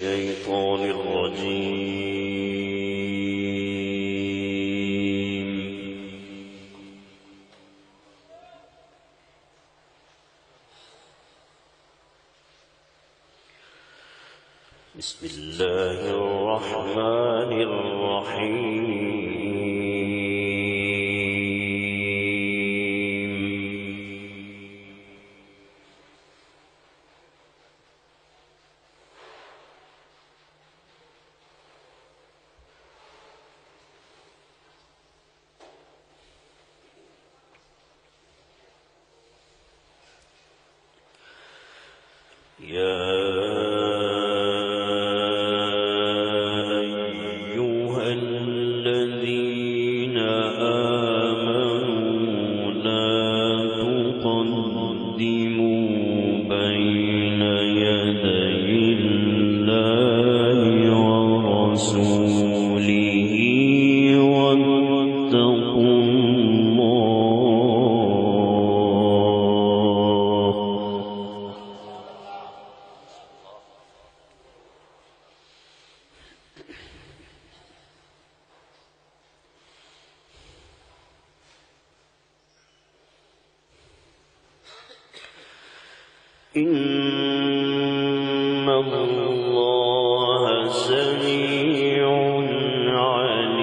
الشيطان الرجيم. بسم الله الرحمن الرحيم. يا أيها الذين آمنوا لا تقدموا بين يدي الله ورسوله واتقوا إن الله سميع عليم.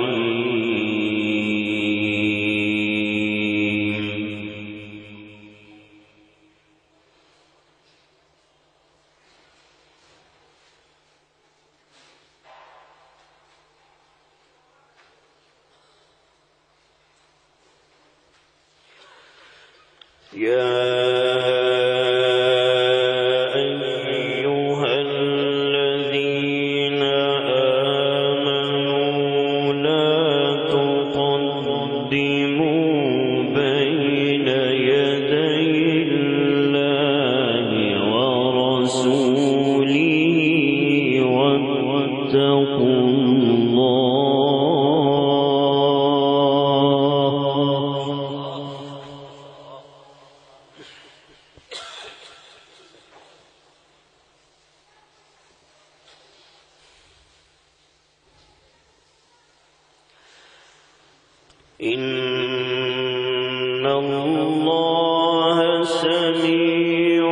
إن الله سميع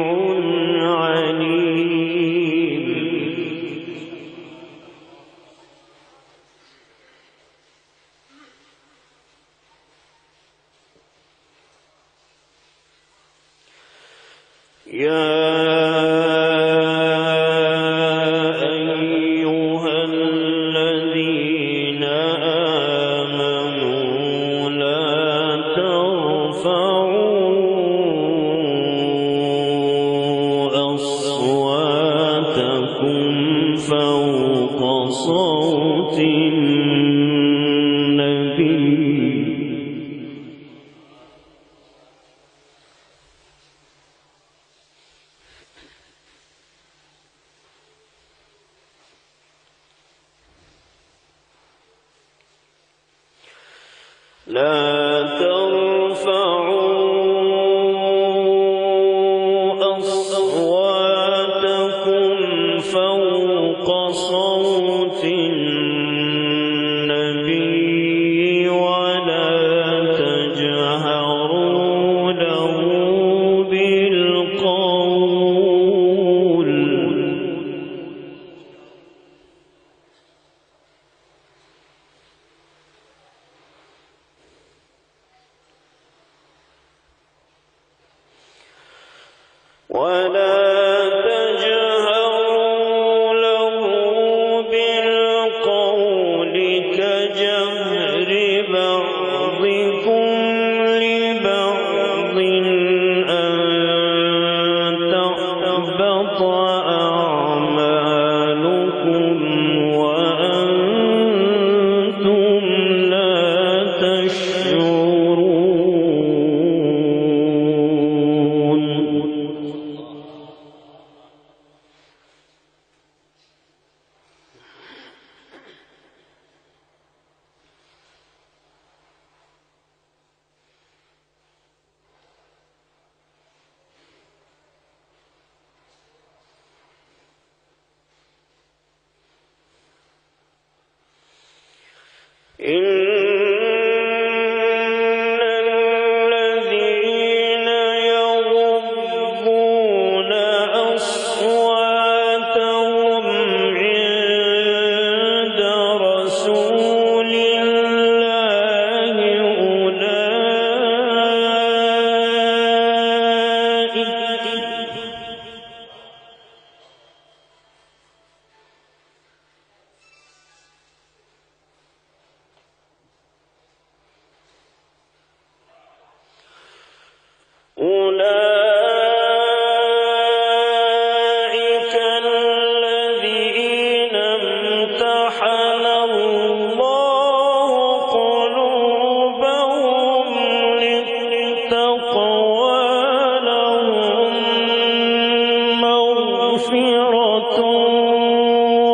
عليم. فوق صوت النبي لا ترفعوا أصواتكم فوق صوت النبي ولا تجهروا له بالقول كجهر بعضكم لبعض أن تحبط أعمالكم وأنتم لا تشعرون. الذين يغضون أصواتهم عند رسول الله أولئك الذين امتحن الله قلوبهم للتقوى لهم مغفرة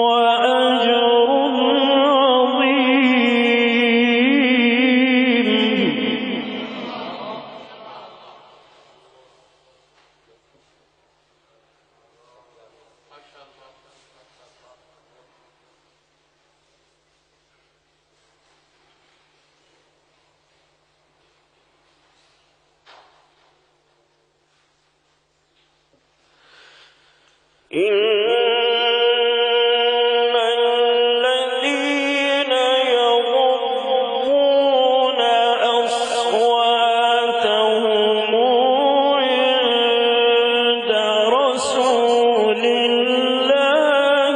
وأجر عظيم. إن الذين يغضون أصواتهم عند رسول الله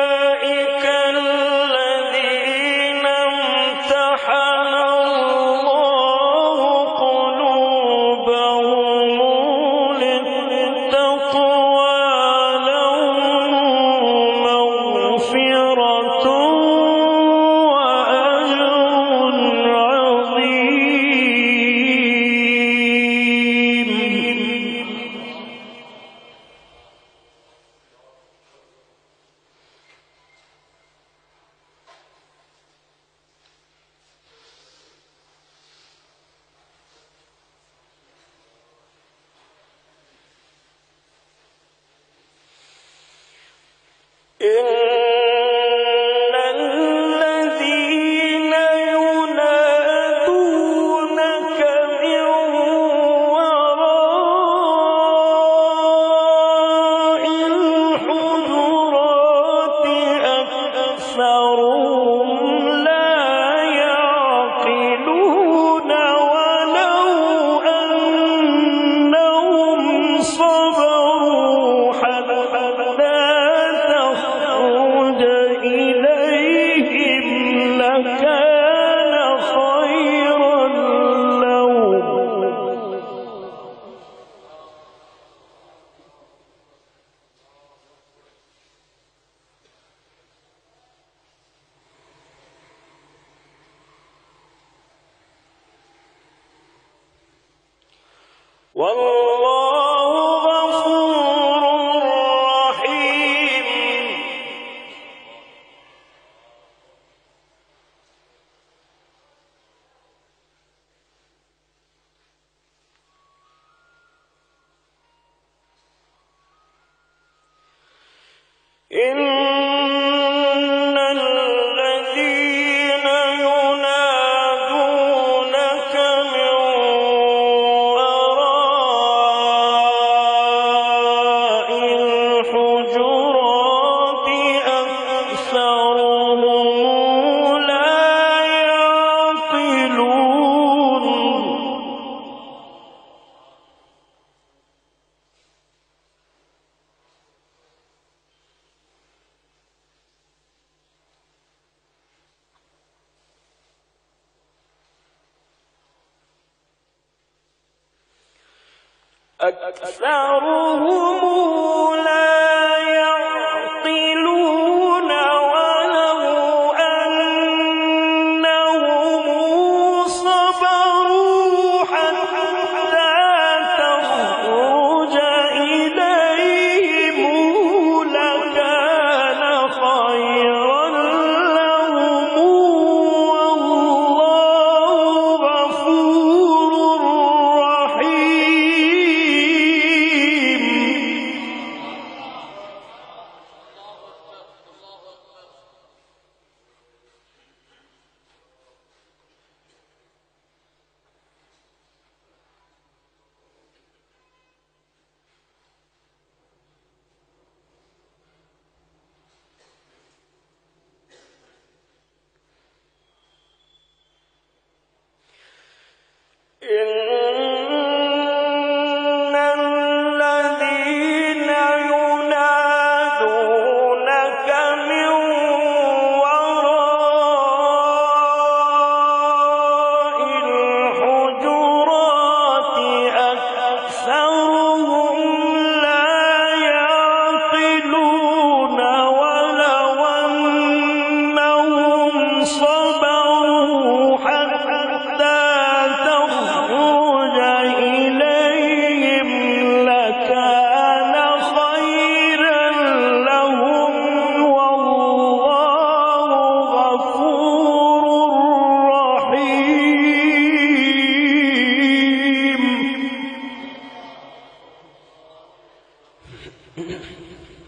أولئك الذين امتحن الله قلوبهم للتقوى لهم مغفرة وأجر عظيم. إن الذين ينادونك من وراء الحجرات أكثرهم لا يعقلون ولو أنهم صبروا حتى تخرج إليهم لكان خيرا لهم. والله غفور رحيم. إن الذين ينادونك من وراء الحجرات أكثرهم لا يعقلون. أكثرهم لا يعقلون ولو أنهم صبروا حتى تخرج إن الذين ينادونك من وراء الحجرات أكثرهم لا يعقلون ولو أنهم صبروا حتى تخرج إليهم لكان خيرا لهم والله غفور رحيم.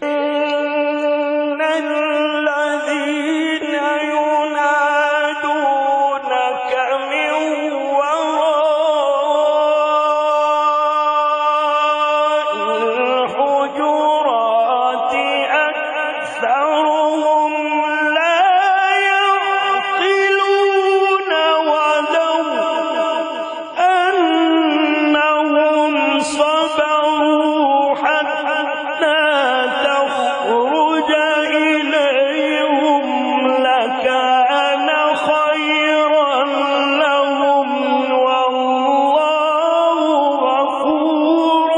إن الذين ينادونك من وراء الحجرات أكثرهم لا يعقلون ولو أنهم صبروا حتى تخرج إليهم لكان خيرا لهم والله غفور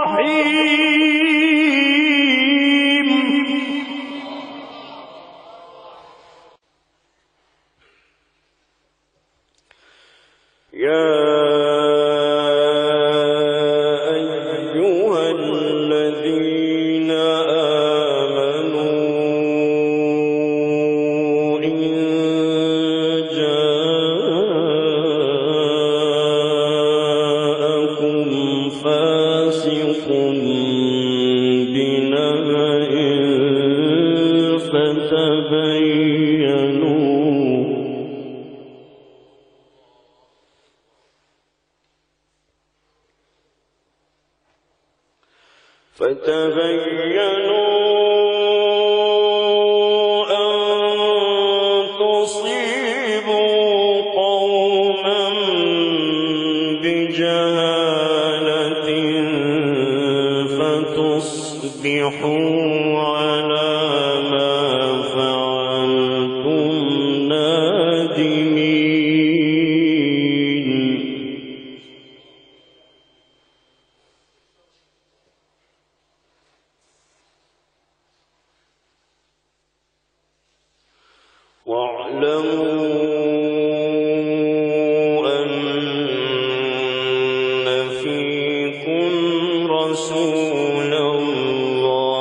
رحيم. يا أيها الذين آمنوا إن جاءكم فاسق بنبأ فتبينوا أن تصيبوا قوما بجهالة فتصبحوا على ما فعلتم نادمين. واعلموا أن فيكم رسول الله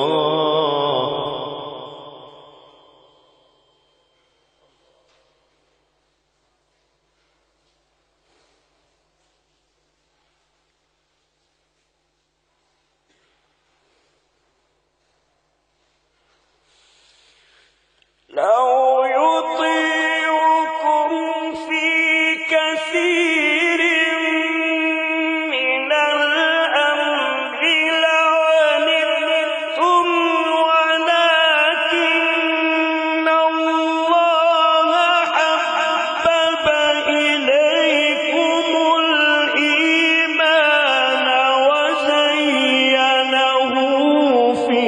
لو يطيعكم في كثير من الأمر لعنتم ولكن الله حبب إليكم الإيمان وزينه في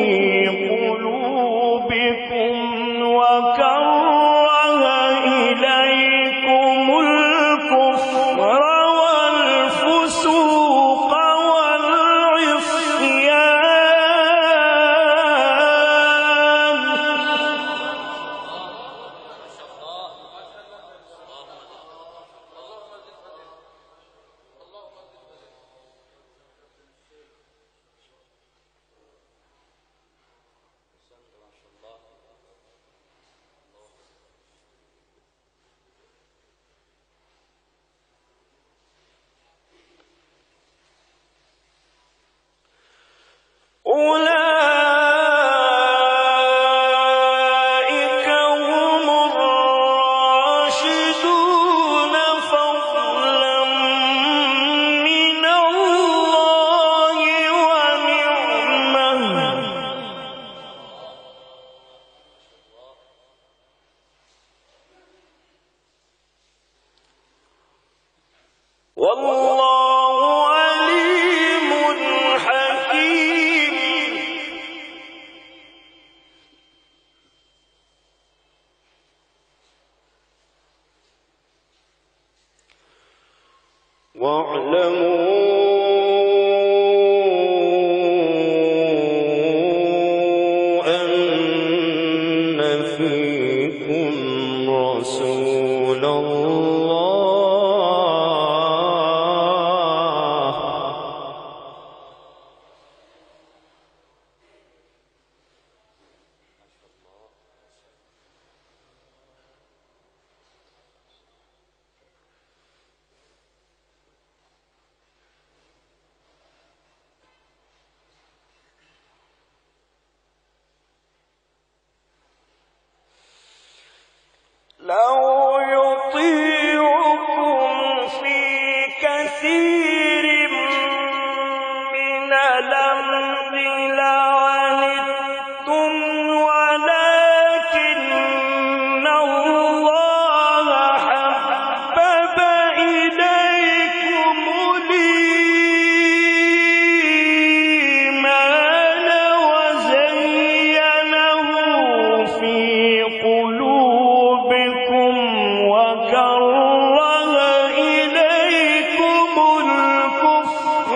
قلوبكم وكره إليكم الكفر والفسوق والعصيان. أولئك هم الراشدون فضلا من الله ونعمة. والله عليم حكيم. واعلموا أن فيكم رسول الله لو يطيعكم في كثير من الأمر لعنتم ولكن الله حبب إليكم الإيمان وزينه في قلوبكم وكره إليكم الكفر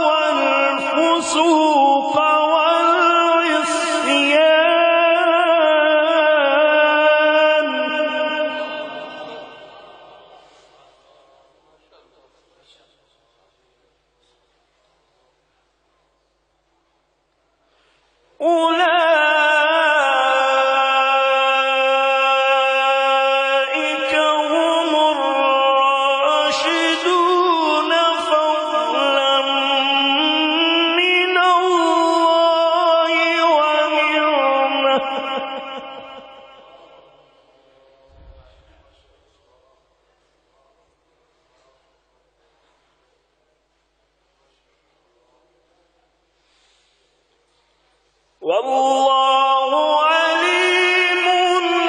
والفسوق والعصيان أولئك هم الراشدون فضلا من الله ونعمة. والله عليم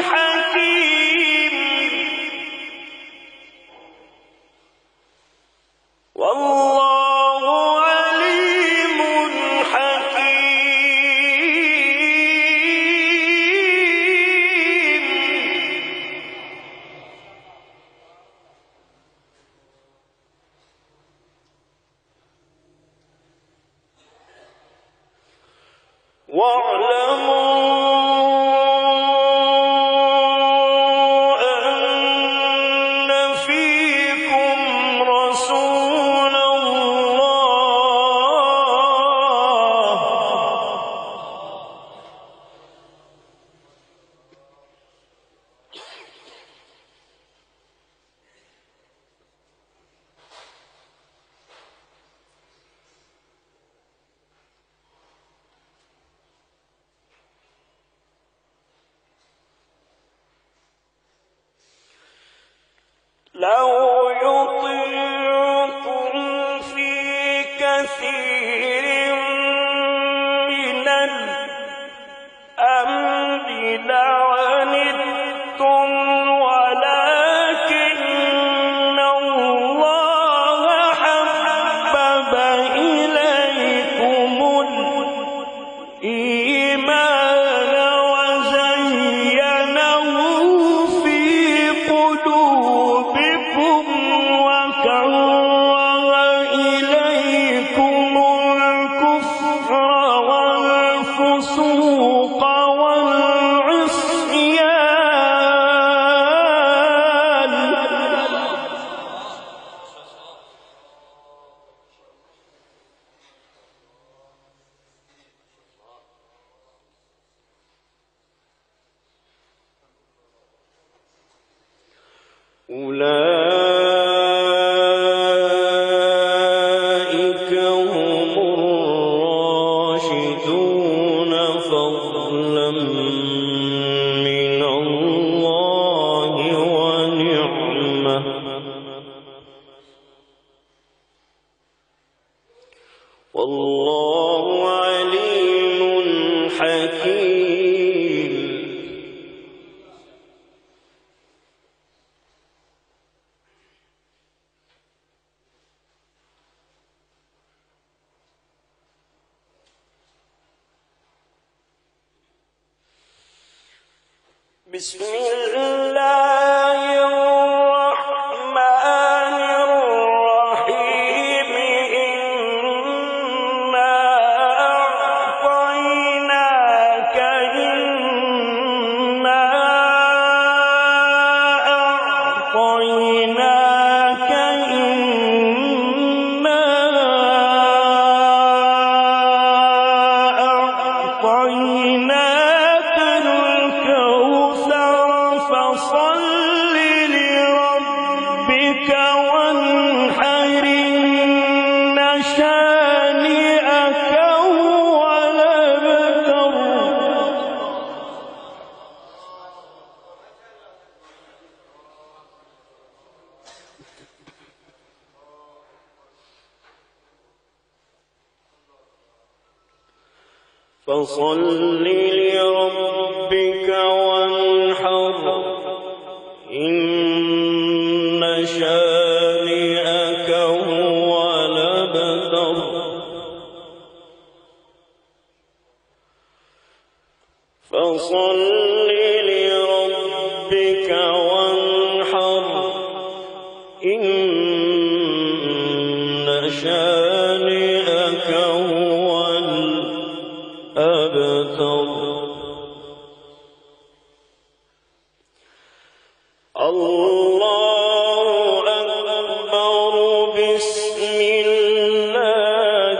حكيم. والله عليم حكيم. واعلموا أن فيكم رسول لو يطيعكم في كثير من الأمر لعنتم ولكن الله حبب إليكم الإيمان وزينه في قلوبكم وكره إليكم الكفر والفسوق والعصيان أولئك هم الراشدون فضلا من الله ونعمة. والله عليم حكيم. بسم الله الرحمن الرحيم إنا أعطيناك فصل لربك وانحر إن شانئك هو الأبتر. فصل لربك وانحر إن شانئك هو الأبتر. فصل لربك وانحر إن شانئك هو الأبتر. الله أكبر. بسم الله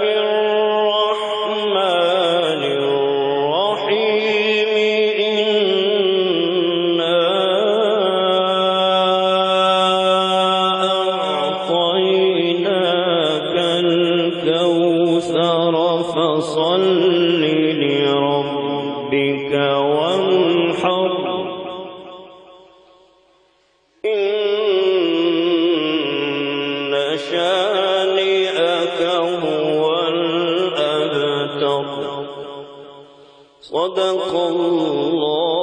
الرحمن الرحيم إنا أعطيناك الكوثر فصل لربك وانحر إن شانئك هو الأبتر. صدق الله.